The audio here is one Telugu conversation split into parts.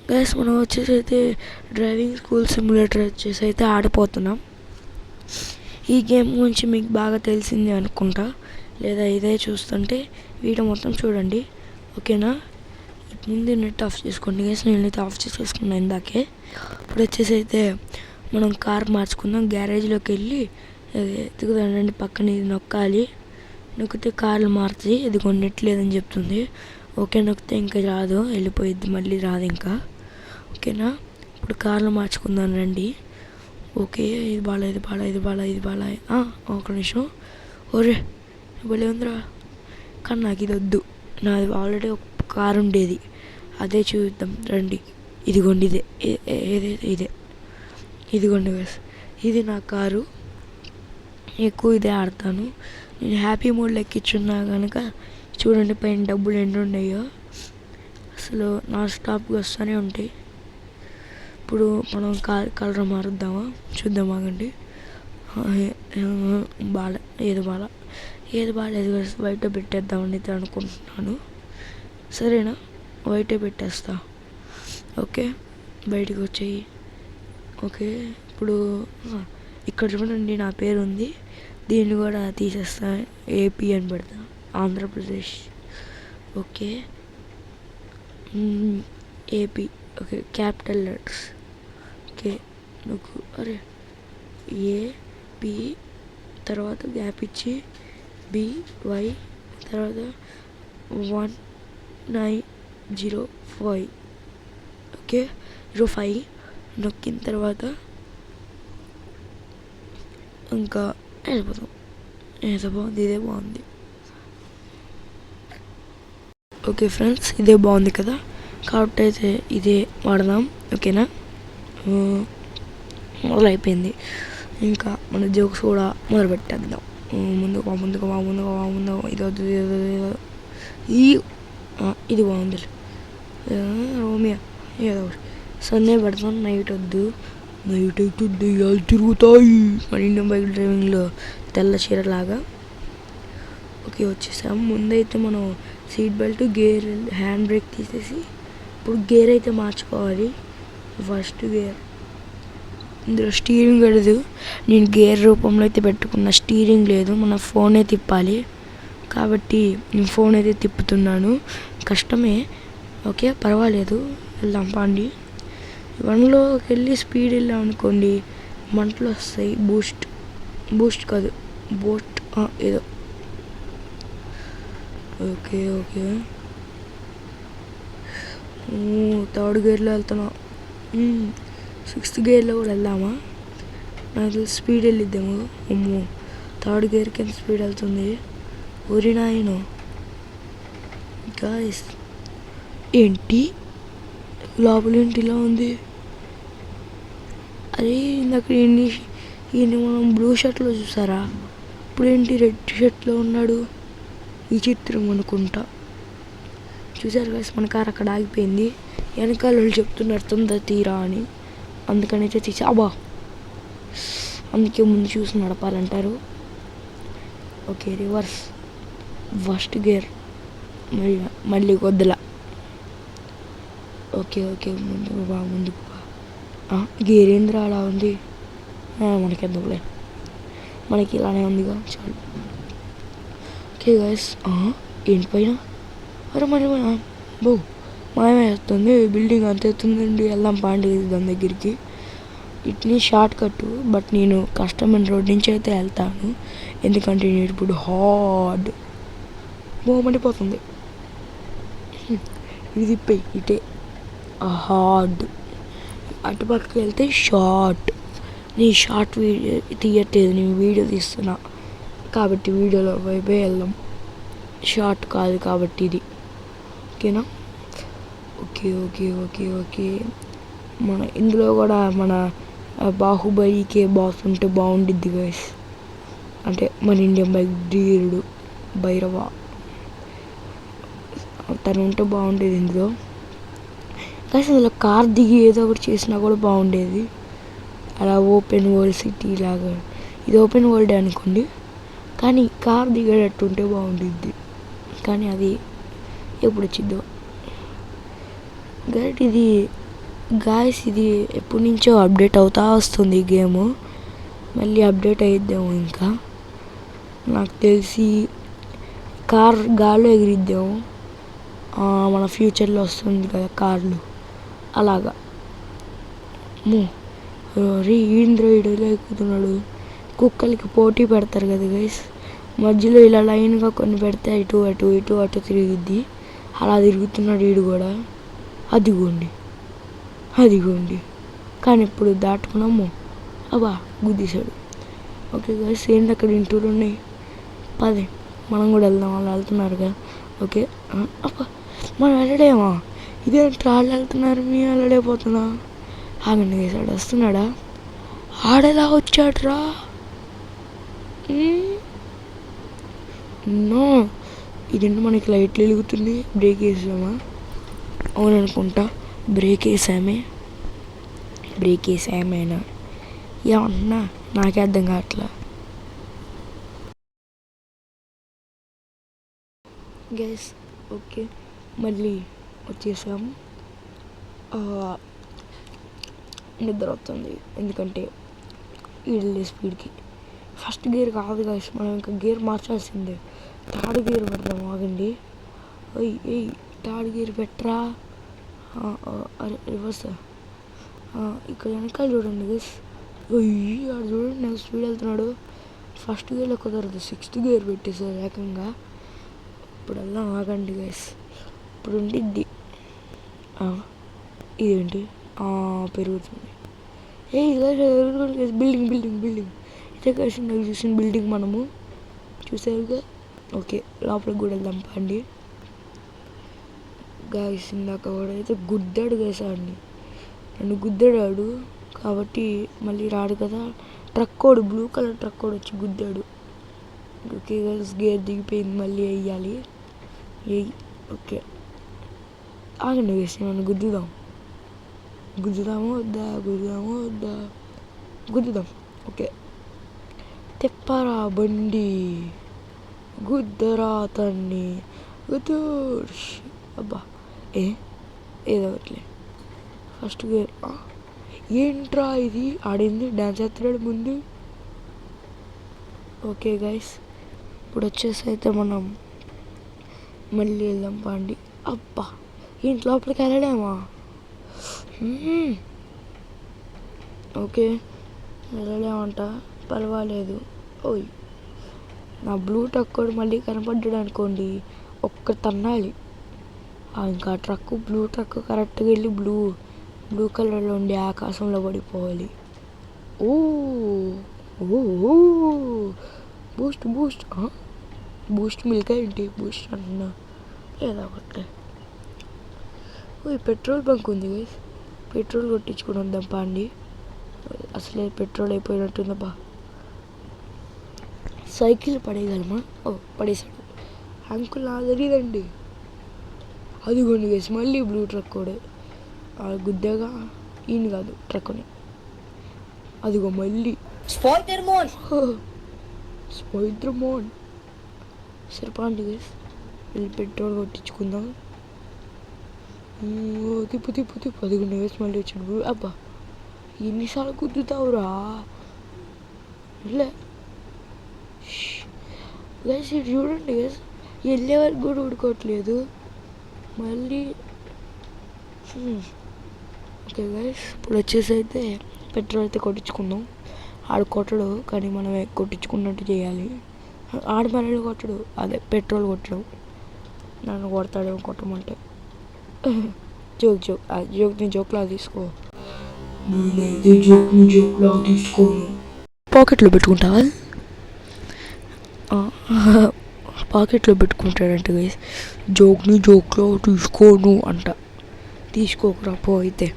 గైస్ మనం వచ్చేసి అయితే డ్రైవింగ్ స్కూల్ సిమ్యులేటర్ వచ్చేసి అయితే ఆడిపోతున్నాం. ఈ గేమ్ గురించి మీకు బాగా తెలిసింది అనుకుంటా, లేదా ఇదే చూస్తుంటే వీడియో మొత్తం చూడండి, ఓకేనా. ముందు నెట్ ఆఫ్ చేసుకోండి గైస్, నేను నెట్ ఆఫ్ చేసేసుకున్నాను ఇందాకే. ఇప్పుడు వచ్చేసి అయితే మనం కార్ మార్చుకుందాం. గ్యారేజ్లోకి వెళ్ళి ఎత్తుకుదండి, పక్కన ఇది నొక్కాలి. నొక్కితే కార్లు మారుతుంది. ఇది కొన్ని నెట్ లేదని చెప్తుంది. ఓకే నొక్కితే ఇంకా రాదు, వెళ్ళిపోయిద్ది, మళ్ళీ రాదు ఇంకా, ఓకేనా. ఇప్పుడు కార్లు మార్చుకుందాం రండి. ఓకే, ఇది బాగా ఇది బాగా ఇది బాగా ఇది బాగా ఒక నిమిషం. ఓరే భలే ఉందిరా, కానీ నాకు ఇది వద్దు. నాది ఆల్రెడీ ఒక కారు ఉండేది, అదే చూద్దాం రండి. ఇదిగోండి ఇదే, ఇదే ఇదిగోండి బస్, ఇది నా కారు. ఎక్కువ ఇదే ఆడతాను నేను. హ్యాపీ మోడ్లో ఎక్కించున్నా కనుక చూడండి పైన డబ్బులు ఎన్ని ఉన్నాయో, అసలు నా స్టాప్గా వస్తూనే ఉంటాయి. ఇప్పుడు మనం కలర్ మారుద్దామా, చూద్దాం ఆగండి. ఏది బాగాలేదు బయట పెట్టేద్దామని అయితే అనుకుంటున్నాను. సరేనా, బయటే పెట్టేస్తా. ఓకే, బయటకు వచ్చేయి. ఓకే, ఇప్పుడు ఇక్కడ చూడండి నా పేరు ఉంది, దీన్ని కూడా తీసేస్తా, ఏపీ అని పెడతా, Andhra Pradesh. Okay, AP. Okay, capital letters. Okay, నువ్వు అరే ఏపీ తర్వాత గ్యాప్ ఇచ్చి బివై తర్వాత 1905. ఓకే, 05 నొక్కిన తర్వాత ఇంకా వెళ్ళిపోతాం. ఏదో బాగుంది, ఇదే బాగుంది. ఓకే ఫ్రెండ్స్, ఇదే బాగుంది కదా, కాబట్టి అయితే ఇదే వాడదాం, ఓకేనా. మొదలైపోయింది, ఇంకా మన జోక్స్ కూడా మొదలు పెట్టేద్దాం. ముందుకు ఇది వద్దు, ఇది బాగుంది. రోమియా ఏదో ఒకటి సందే పెడతాం. నైట్ వద్దు, నైట్ అయితే దెయ్యాలు తిరుగుతాయి మన ఇండియన్ బైక్ డ్రైవింగ్లో, తెల్ల చీరలాగా. ఓకే వచ్చేసాం. ముందైతే మనం seat belt, gear, hand brake తీసేసి ఇప్పుడు గేర్ అయితే మార్చుకోవాలి. ఫస్ట్ గేర్, ఇందులో స్టీరింగ్ లేదు, నేను గేర్ రూపంలో అయితే పెట్టుకున్న, స్టీరింగ్ లేదు, మన ఫోనే తిప్పాలి. కాబట్టి నేను ఫోన్ అయితే తిప్పుతున్నాను, కష్టమే. ఓకే పర్వాలేదు, వెళ్దాం పాండి. 1లోకి వెళ్ళి స్పీడ్ వెళ్ళాం అనుకోండి మంటలు వస్తాయి. బూస్ట్ కాదు, బోట్ ఏదో. ఓకే ఓకే, 3rd గేర్లో వెళ్తున్నా. 6th గేర్లో కూడా వెళ్దామా, నాకు స్పీడ్ వెళ్ళిద్దాము. అమ్మో, 3rd గేర్కి ఎంత స్పీడ్ వెళ్తుంది, ఊరినాయను. గాయ్స్ ఏంటి లోపల ఏంటి ఇలా ఉంది, అరే ఇందాక ఈయన మనం బ్లూ షర్ట్లో చూసారా, ఇప్పుడేంటి రెడ్ షర్ట్లో ఉన్నాడు, విచిత్రం అనుకుంటా. చూసారు కదా మన కారు అక్కడ ఆగిపోయింది, వెనకాల వాళ్ళు చెప్తున్నారు తొందర తీరా అని, అందుకనైతే తీసి అబ్బా, అందుకే ముందు చూసి నడపాలంటారు. ఓకే రివర్స్, ఫస్ట్ గేర్, మళ్ళీ కొద్దిలా. ఓకే ఓకే, ముందుకు బా. గేర్ ఏంద్రా అలా ఉంది, మనకెందుకులే, మనకి ఇలానే ఉందిగా చాలు. ఓకే గైస్, ఏంటి పైన, అరే మరి మాయమేస్తుంది, బిల్డింగ్ అంత ఎత్తుందండి, వెళ్దాం పాండి దాని దగ్గరికి. ఇట్ని షార్ట్ కట్, బట్ నేను కష్టమైన రోడ్ నుంచి అయితే వెళ్తాను, ఎందుకంటే నేను ఇప్పుడు హార్డ్ మండిపోతుంది. ఇది తిప్పి ఇటే హార్డ్, అటుపక్కకి వెళ్తే షార్ట్. నేను షార్ట్ వీడియో తీయట్లేదు, నేను వీడియో తీస్తున్నా కాబట్టి వీడియోలో వైపే వెళ్దాం, షార్ట్ కాదు కాబట్టి ఇది, ఓకేనా. ఓకే ఓకే ఓకే ఓకే, మన ఇందులో కూడా మన బాహుబలికే బాస్ ఉంటే బాగుండిద్ది గైస్, అంటే మన ఇండియన్ బైక్ ధీరుడు భైరవ, తను ఉంటే బాగుండేది ఇందులో. కానీ ఇందులో కార్ దిగి ఏదో ఒకటి చేసినా కూడా బాగుండేది, అలా ఓపెన్ వరల్డ్ సిటీ లాగా. ఇది ఓపెన్ వరల్డ్ అనుకోండి, కానీ కార్ దిగేటట్టు ఉంటే బాగుండిద్ది, కానీ అది ఎప్పుడు వచ్చిద్దో. గైట్ ఇది గాయస్ ఇది ఎప్పటి నుంచో అప్డేట్ అవుతా వస్తుంది ఈ గేమ్. మళ్ళీ అప్డేట్ అయిద్దాము ఇంకా. నాకు తెలిసి కార్ గాల్లో ఎగిరిద్దాము. మన ఫ్యూచర్లో వస్తుంది కదా కార్లు, అలాగా. ఈంద్ర ఇడలో ఎక్కుతున్నాడు. కుక్కలకి పోటీ పెడతారు కదా గైస్, మధ్యలో ఇలా లైన్గా కొన్ని పెడితే ఇటు అటు ఇటు అటు తిరిగిద్ది. అలా తిరుగుతున్నాడు వీడు కూడా. అదిగోండి అదిగోండి. కానీ ఇప్పుడు దాటుకున్నాము. అబ్బా గుద్దేశాడు. ఓకే గైస్, ఏంటి అక్కడ ఇంటూలు ఉన్నాయి. పదే మనం కూడా వెళ్దాం. వాళ్ళు వెళ్తున్నారు కదా. ఓకే అబ్బా మనం వెళ్ళడేమా. ఇదేంటి వాళ్ళు వెళ్తున్నారు, మేము వెళ్ళలేకపోతున్నా. ఆగండి గైస్, ఆడు వస్తున్నాడా. ఆడెలా వచ్చాడ్రా. నో, ఇదేంటి మనకి లైట్లు వెలుగుతుంది. బ్రేక్ వేసామా? అవును అనుకుంటా, బ్రేక్ వేసామేనా ఏమన్నా నాకే అర్థం కావట్లా. గైస్ ఓకే, మళ్ళీ వచ్చేసాము. నిద్ర వస్తుంది ఎందుకంటే వెళ్ళే స్పీడ్కి. ఫస్ట్ గేర్ కాదు గైస్, మనం ఇంకా గేర్ మార్చాల్సిందే. థర్డ్ గేర్ పెడదాం. ఆగండి. ఏయ్ థర్డ్ గేర్ పెట్టరా. అరే రివర్స్. ఇక్కడ వెనకాల చూడండి గైస్. ఆడు చూడండి నాకు స్పీడ్ వెళ్తున్నాడు. ఫస్ట్ గేర్లో కుదరదు, సిక్స్త్ గేర్ పెట్టేసారు ఏకంగా. ఇప్పుడు వెళ్దాం. ఆగండి గైస్, ఇప్పుడు ఉండిద్ది. ఇదేంటి పెరుగుతుంది. బిల్డింగ్ ఇదే కలిసి నాకు చూసిన బిల్డింగ్ మనము చూసారుగా. ఓకే, లోపలికి కూడా వెళ్దాం పండి. గాయస్ ఇందాక వాడైతే గుద్దాడు గైస్. ఆడిని నన్ను గుద్దాడు కాబట్టి మళ్ళీ రాడు కదా. ట్రక్కోడు, బ్లూ కలర్ ట్రక్కోడు వచ్చి గుద్దాడు. ఓకే గైస్, గేర్ దిగిపోయింది, మళ్ళీ వేయాలి. ఓకే ఆగండి గైస్, నన్ను గుద్దుదాము వద్దా. గుద్దుదాం. ఓకే, తెప్పరా బండి, గుద్దరా తన్ని గుద్దు. అబ్బా ఏదో ఒకట్లే. First gear. ఏంట్రా ఇది, ఆడింది డ్యాన్స్ చేస్తున్నాడు ముందు. ఓకే గైస్, ఇప్పుడు వచ్చేసి అయితే మనం మళ్ళీ వెళ్దాం పండి. అబ్బా ఇంటి లోపలికి వెళ్ళలేమా. ఓకే వెళ్ళలేమంట, పర్వాలేదు. నా బ్లూ ట్రక్ కూడా మళ్ళీ కనపడ్డాడు అనుకోండి, ఒక్క తన్నాలి. ఇంకా ట్రక్, బ్లూ ట్రక్ కరెక్ట్గా వెళ్ళి బ్లూ కలర్లో ఉండి ఆకాశంలో పడిపోవాలి. బూస్ట్ మిల్క్ ఏంటి, బూస్ట్ అంటున్నా లేదా ఒకటే. పెట్రోల్ బంక్ ఉంది గైస్, పెట్రోల్ కొట్టించుకుని వద్దాం పండి. అసలే పెట్రోల్ అయిపోయినట్టుందబ్బా. సైకిల్ పడేయగలమా? పడేసాడు అంకుల్, నా తెలియదండి. అదిగోండి గైస్, మళ్ళీ బ్లూ ట్రక్ కూడా గుద్దాగా. ఈయన కాదు ట్రక్ని. అదిగో మళ్ళీ స్పైడర్మోన్. సరిపోండి గైస్, వెళ్ళి పెట్రోల్ కొట్టించుకుందాం. తిప్పు. అదిగోండి గైస్, మళ్ళీ వచ్చాడు. అబ్బా ఎన్నిసార్లు గుద్దుతావురా. గైస్ ఇది చూడండి గైస్, వెళ్ళే వరకు కూడా ఊడుకోవట్లేదు మళ్ళీ. ఓకే గైస్, ఇప్పుడు వచ్చేసి అయితే పెట్రోల్ అయితే కొట్టించుకుందాం. ఆడు కొట్టడు కానీ మనమే కొట్టించుకున్నట్టు చేయాలి. ఆడు మనల్ని కొట్టడు, అదే పెట్రోల్ కొట్టడం. నన్ను కొడతాడేమో కొట్టమంటే. జోక్ని జోక్లా తీసుకో. పాకెట్లో పెట్టుకుంటావా? పాకెట్లో పెట్టుకుంటాడంట గైస్. జోక్లో తీసుకోను అంట. తీసుకోకురా పో అయితే.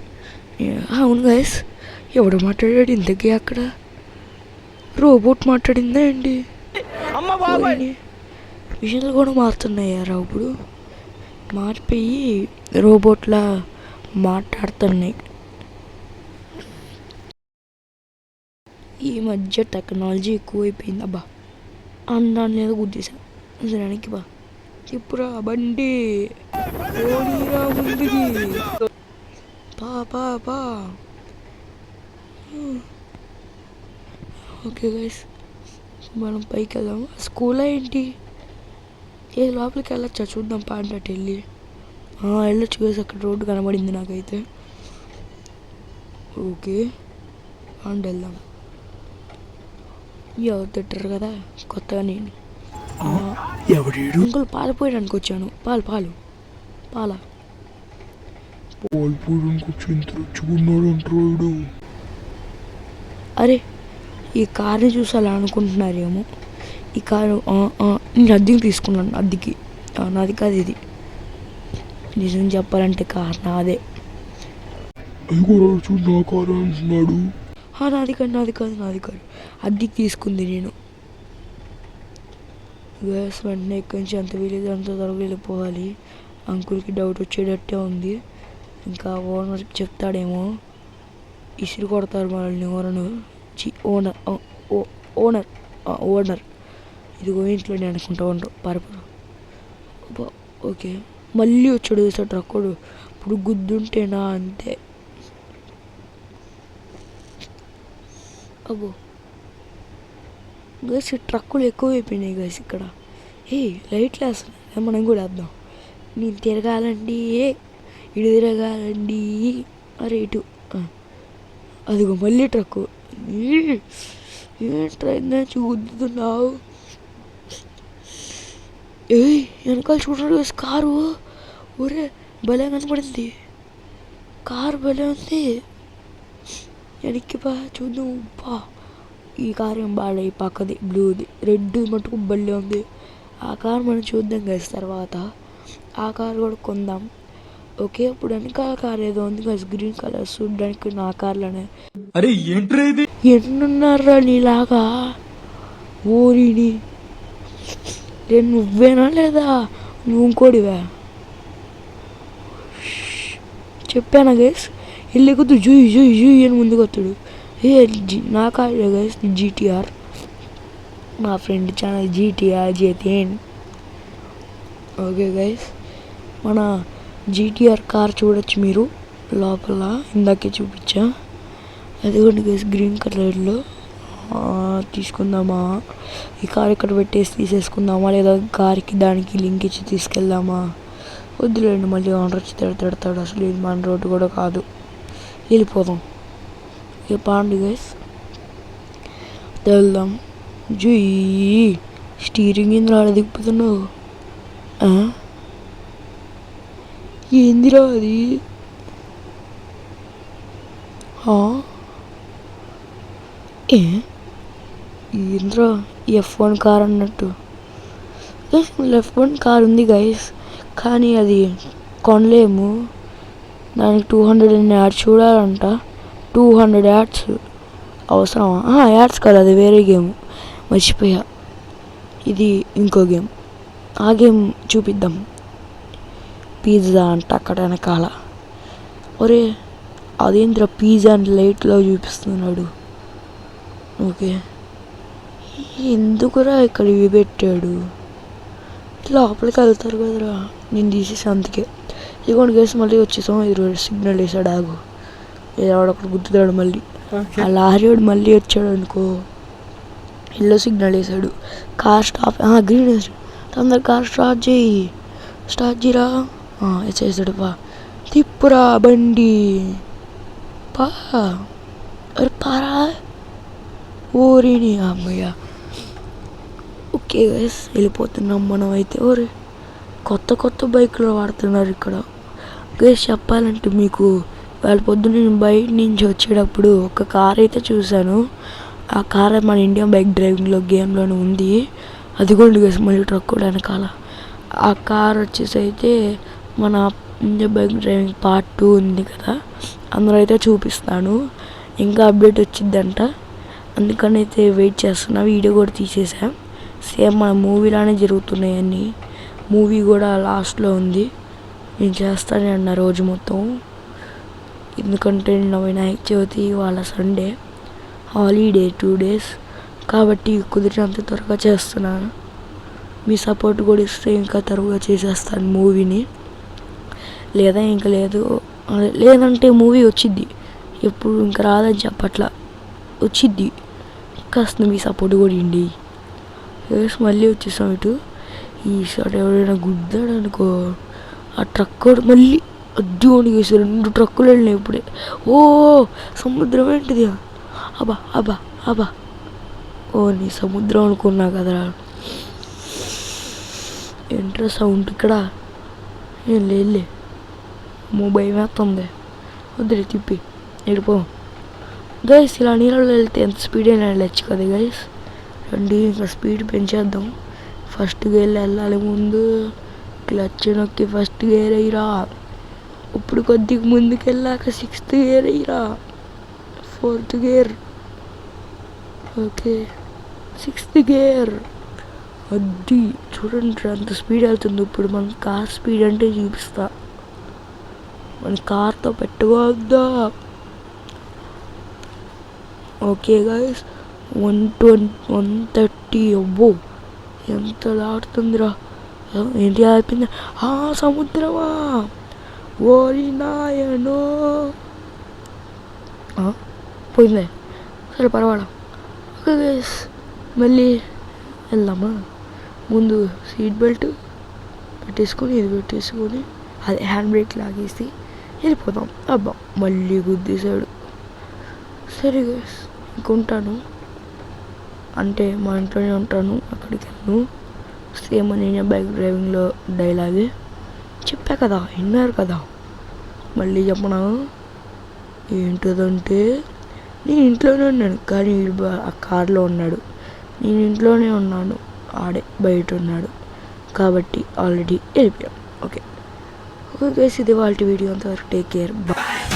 అవును గైస్, ఎవడు మాట్లాడాడు ఇంతకీ అక్కడ? రోబోట్ మాట్లాడిందా అండి? విషయాలు కూడా మారుతున్నాయారా ఇప్పుడు? మారిపోయి రోబోట్లా మాట్లాడుతున్నాయి. ఈ మధ్య టెక్నాలజీ ఎక్కువైపోయింది. అబ్బా దాని లేదా గుద్దేశా. వెనక్కి బా, చెప్పురా బండి, ముందుకి పా పా పా. ఓకే గైస్, మనం పైకి వెళ్దాం. స్కూల్ ఏంటి, ఏ లోపలికి వెళ్ళొచ్చా చూద్దాం. పాండి అటు వెళ్ళి వెళ్ళొచ్చు గైస్. అక్కడ రోడ్డు కనబడింది నాకైతే. ఓకే పాండి వెళ్దాం. ఎవరు తిట్టరు కదా కొత్తగా. నేను అంకుల్ పాలు పోయడానికి వచ్చాను. పాలు పాలు పాల అరే, ఈ కార్ని చూసి అలా అనుకుంటున్నారేమో. ఈ కారు నేను అద్దెకి తీసుకున్నాను. అద్దెకి నాది కాదు ఇది. నిజం చెప్పాలంటే కార్ నాదే. నాది కాదు నాది కాదు నాది కాదు, అద్దెకి తీసుకుంది నేను. గ్యాస్ వెంటనే ఇక్కడి నుంచి అంత వీలేదు అంత త్వరగా వెళ్ళిపోవాలి. అంకుల్కి డౌట్ వచ్చేటట్టే ఉంది. ఇంకా ఓనర్కి చెప్తాడేమో, ఇసురు కొడతారు మనల్ని. ఓనర్ ఓనర్ ఓనర్ ఇదిగో ఇంట్లోనే అనుకుంటా ఉంటాం పరపరు. ఓకే, మళ్ళీ వచ్చాడు సార్ ట్రక్కుడు. ఇప్పుడు గుద్దుంటేనా అంతే. అబ్బో గైస్, ట్రక్కులు ఎక్కువైపోయినాయి గైస్ ఇక్కడ. లైట్లు వేస్తున్నాయి, మనం కూడా వేద్దాం. నేను తిరగాలండి, ఇటు తిరగాలండి. అరే ఇటు, అదిగో మళ్ళీ ట్రక్కు. ట్రైన్ నుంచి గుద్దుతున్నావు. వెనకాల చూడరు కారు. ఒరే భలే కనపడింది, కారు భలే ఉంది. వెనక్కి బా చూద్దాం. ఈ కారు ఏం బాగా, ఈ పక్కది బ్లూది, రెడ్ మటుకు భలే ఉంది. ఆ కారు మనం చూద్దాం గైస్ తర్వాత. ఆ కారు కూడా కొందాం. ఓకే, ఇప్పుడు వెనకాల కార్ ఏదో ఉంది గైస్, గ్రీన్ కలర్. చూడడానికి నా కార్లోనే. అరే ఏంట్రా ఇది, ఎన్నున్నారా నీలాగా ఊరిని. నువ్వేనా లేదా నువ్వు ఇంకోడివా? చెప్పానా గైస్, వెళ్ళి కొద్దు జూయి జూయి జూయి అని ముందుకు వస్తాడు. నా కార్ గైస్ జీటీఆర్. మా ఫ్రెండ్ ఛానల్ జీటీఆర్ జేతేన్. ఓకే గైస్, మన జీటీఆర్ కార్ చూడొచ్చు మీరు లోపల. ఇందాకే చూపించా. అదిగోండి గైస్ గ్రీన్ కలర్లో. తీసుకుందామా? ఈ కార్ ఇక్కడ పెట్టేసి తీసేసుకుందామా, లేదా కార్కి దానికి లింక్ ఇచ్చి తీసుకెళ్దామా? వద్దులేండి, మళ్ళీ ఆర్డర్ వచ్చి తిడతాడు. అసలు ఇది మన రోడ్డు కూడా కాదు. వెళ్ళిపోదాం. ఇక పాండి గైస్, వెళ్దాం. జూయి స్టీరింగ్ ఇందులో ఆడ దిప్పుతున్నావు. ఏందిరా అది? ఏంద్రా F1 కార్ అన్నట్టు. F1 కార్ ఉంది గైస్, కానీ అది కొనలేము. దానికి 200 యాడ్స్ చూడాలంట. 200 యాడ్స్ అవసరమా? యాడ్స్ కాదు, అది వేరే గేమ్, మర్చిపోయా. ఇది ఇంకో గేమ్. ఆ గేమ్ చూపిద్దాం. పిజ్జా అంట అక్కడ వెనకాల. ఒరే అదేంద్ర పిజ్జా అని లైట్లో చూపిస్తున్నాడు. ఓకే, ఎందుకురా ఇక్కడ ఇవి పెట్టాడు? లోపలికి వెళ్తారు కదరా. నేను తీసేసి అందుకే. ఇదిగోండి గేసి మళ్ళీ వచ్చేసాం. ఇది సిగ్నల్ వేసాడు, ఆగు. ఎవడొకడు గుద్దుతాడు మళ్ళీ. ఆ లారీవాడు మళ్ళీ వచ్చాడు అనుకో, ఎల్లో సిగ్నల్ వేసాడు. కార్ స్టాప్, గ్రీన్ వేసాడు. తొందర కార్ స్టార్ట్ చేయి, స్టార్ట్ చేయరా. చేసాడు. తిప్పురా బండి, అరే పారా ఊరిని అమ్మయ్య. ఓకే గైస్, వెళ్ళిపోతున్నాం మనం అయితే. కొత్త కొత్త బైకులు వాడుతున్నారు ఇక్కడ గైస్. చెప్పాలంటే మీకు, వాళ్ళ పొద్దున్న నేను బయట నుంచి వచ్చేటప్పుడు ఒక కార్ అయితే చూశాను. ఆ కార్ మన ఇండియన్ బైక్ డ్రైవింగ్లో గేమ్లోనే ఉంది. అదిగోండి గైస్ మళ్ళీ ట్రక్ కూడా వెనకాల. ఆ కార్ వచ్చేసి అయితే మన ఇండియన్ బైక్ డ్రైవింగ్ పార్ట్ 2 ఉంది కదా, అందులో అయితే చూపిస్తాను. ఇంకా అప్డేట్ వచ్చిందంట, అందుకని అయితే వెయిట్ చేస్తున్నా. వీడియో కూడా తీసేసా. సేమ్ మన మూవీలానే జరుగుతున్నాయి అన్నీ. మూవీ కూడా లాస్ట్లో ఉంది. నేను చేస్తానే అన్న రోజు మొత్తం, ఎందుకంటే నిన్న వినాయక చవితి, వాళ్ళ సండే హాలిడే 2 days కాబట్టి కుదిరినంత త్వరగా చేస్తున్నాను. మీ సపోర్ట్ కూడా ఇస్తే ఇంకా త్వరగా చేసేస్తాను మూవీని. లేదా ఇంకా లేదు, లేదంటే మూవీ వచ్చిద్ది, ఎప్పుడు ఇంకా రాదని చెప్పట్లా, వచ్చిద్ది. కాస్త మీ సపోర్ట్ కూడా ఇండి. మళ్ళీ వచ్చేసాం ఇటు. ఈసారి ఎవరైనా గుద్దాడు అనుకో, ఆ ట్రక్ మళ్ళీ అడ్డు వణిగేసి 2 ట్రక్కులు వెళ్ళినాయి ఇప్పుడే. ఓ సముద్రం ఏంటిది, అబ్బా అబ్బా అబ్బా, ఓ నీ సముద్రం అనుకున్నా కదరా. ఏంట్రా సౌండ్ ఇక్కడ, ఏం లేదులే, భయం వేస్తుంది, వద్దులే తిప్పి వెళ్ళిపో. గైస్ ఇలా నీళ్ళలో వెళ్తే ఎంత స్పీడ్ అయినా వెళ్ళచ్చు కదా గైస్. రండి ఇంకా స్పీడ్ పెంచేద్దాం. ఫస్ట్ గేర్ వెళ్ళాలి ముందు, క్లచ్ నొక్కి ఫస్ట్ గేర్ అయ్యిరా. ఇప్పుడు కొద్దిగా ముందుకు వెళ్ళాక 6th గేర్ అయ్యిరా, 4th gear, okay 6th gear. అది చూడండి అంత స్పీడ్ వెళ్తుంది. ఇప్పుడు మన కార్ స్పీడ్ అంటే చూపిస్తా, మన కార్తో పెట్టుకోవద్దా. ఓకే గైస్ 130 అబ్బో ఎంత దాటుతుందిరా. ఏంటి అయిపోయింది, సముద్రమా, ఓరి నాయనో. పోయిందే, సరే పర్వాలేదు. ఓకే గైస్ మళ్ళీ వెళ్దామా. ముందు సీట్ బెల్ట్ పెట్టేసుకొని, ఇది పెట్టేసుకొని, అదే హ్యాండ్ బ్రేక్ లాగేసి వెళ్ళిపోదాం. అబ్బా మళ్ళీ గుద్దేశాడు. సరే గైస్ ఇంకుంటాను, అంటే మా ఇంట్లోనే ఉంటాను, అక్కడికి వెళ్ళను. సేమ్ నేను బైక్ డ్రైవింగ్లో డైలాగే చెప్పా కదా, విన్నారు కదా, మళ్ళీ చెప్పనా. ఏంటదంటే నేను ఇంట్లోనే ఉన్నాను కానీ ఆ కార్లో ఉన్నాడు, నేను ఇంట్లోనే ఉన్నాను, ఆడే బయట ఉన్నాడు, కాబట్టి ఆల్రెడీ వెళ్ళిపోయాం. ఓకే ఓకే గైస్ ఇది వాళ్ళ వీడియో, అంతవరకు టేక్ కేర్, బాయ్.